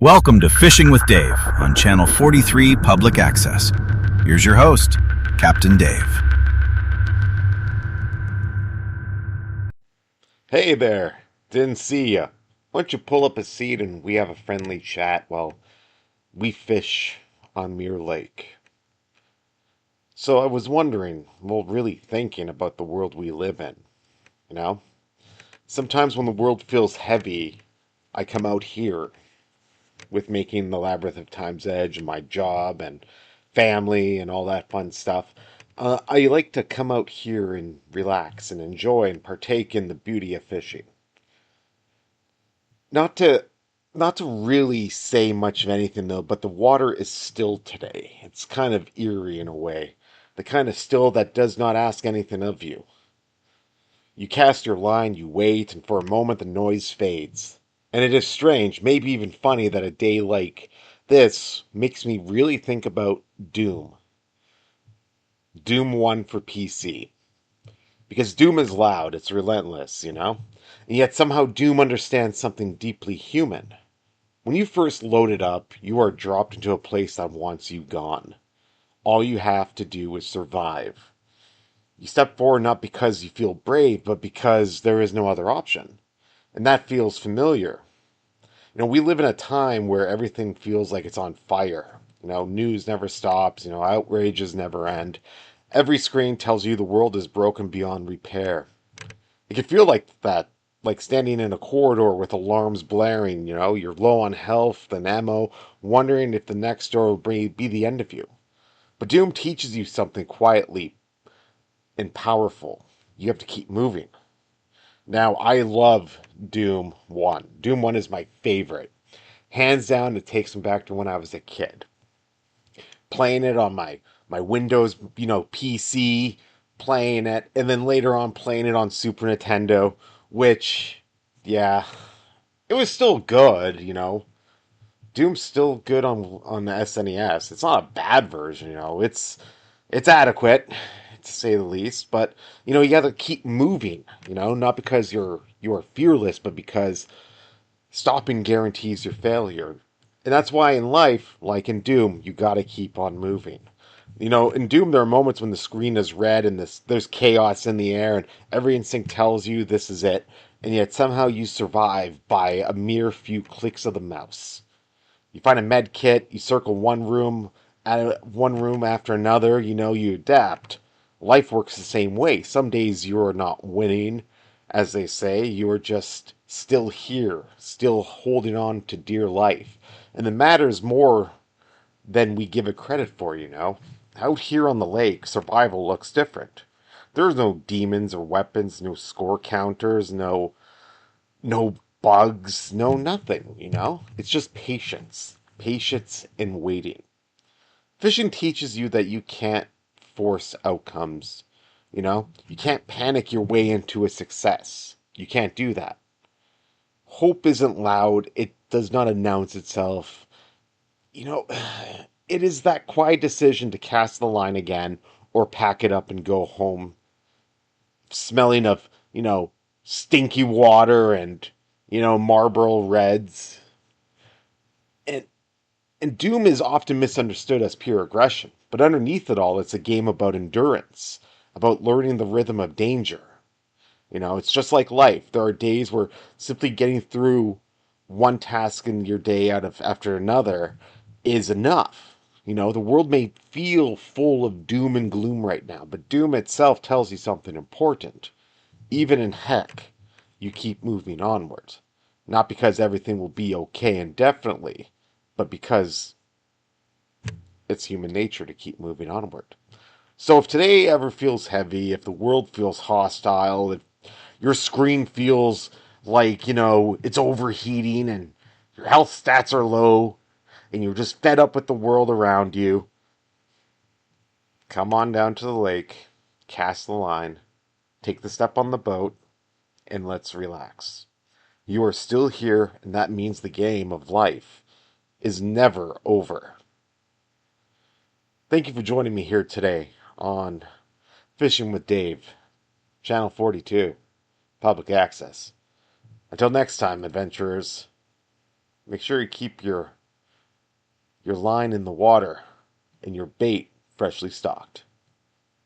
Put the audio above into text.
Welcome to Fishing with Dave on Channel 43 Public Access. Here's your host, Captain Dave. Hey there, didn't see ya. Why don't you pull up a seat and we have a friendly chat while we fish on Mirror Lake? So I was wondering, well, really thinking about the world we live in, you know? Sometimes when the world feels heavy, I come out here with making the Labyrinth of Time's Edge and my job and family and all that fun stuff. I like to come out here and relax and enjoy and partake in the beauty of fishing. Not to not to really say much of anything though, but the water is still today. It's kind of eerie in a way. The kind of still that does not ask anything of you. You cast your line, you wait, and for a moment the noise fades. And it is strange, maybe even funny, that a day like this makes me really think about Doom. Doom 1 for PC. Because Doom is loud, it's relentless, you know? And yet somehow Doom understands something deeply human. When you first load it up, you are dropped into a place that wants you gone. All you have to do is survive. You step forward not because you feel brave, but because there is no other option. And that feels familiar. We live in a time where everything feels like it's on fire. News never stops, outrages never end. Every screen tells you the world is broken beyond repair. It can feel like that, like standing in a corridor with alarms blaring, you're low on health and ammo, wondering if the next door will be the end of you. But Doom teaches you something quietly and powerful. You have to keep moving. Now, I love Doom 1. Doom 1 is my favorite. Hands down, it takes me back to when I was a kid. Playing it on my Windows, PC, playing it, and then later on playing it on Super Nintendo, which, yeah, it was still good. Doom's still good on the SNES. It's not a bad version. It's adequate to say the least, but you got to keep moving, not because you're fearless, but because stopping guarantees your failure. And that's why in life, like in Doom, you got to keep on moving. In Doom, there are moments when the screen is red and there's chaos in the air, and every instinct tells you this is it, and yet somehow you survive by a mere few clicks of the mouse. You find a med kit, you circle one room after another, you adapt. Life works the same way. Some days you're not winning, as they say, you are just still here, still holding on to dear life. And the matters more than we give it credit for. Out here on the lake, survival looks different. There's no demons or weapons, no score counters, no bugs, no nothing. It's just patience. Patience and waiting. Fishing teaches you that you can't force outcomes. You can't panic your way into a success. You can't do that. Hope isn't loud. It does not announce itself. You know, it is that quiet decision to cast the line again or pack it up and go home smelling of, stinky water and, Marlboro Reds. And and Doom is often misunderstood as pure aggression, but underneath it all, it's a game about endurance, about learning the rhythm of danger. It's just like life. There are days where simply getting through one task in your day out of after another is enough. The world may feel full of doom and gloom right now, but doom itself tells you something important. Even in heck, you keep moving onward. Not because everything will be okay indefinitely, but because it's human nature to keep moving onward. So if today ever feels heavy, if the world feels hostile, if your screen feels like, it's overheating and your health stats are low and you're just fed up with the world around you, come on down to the lake, cast the line, take the step on the boat, and let's relax. You are still here, and that means the game of life is never over. Thank you for joining me here today on Fishing with Dave, Channel 42, Public Access. Until next time, adventurers, Make sure you keep your line in the water and your bait freshly stocked.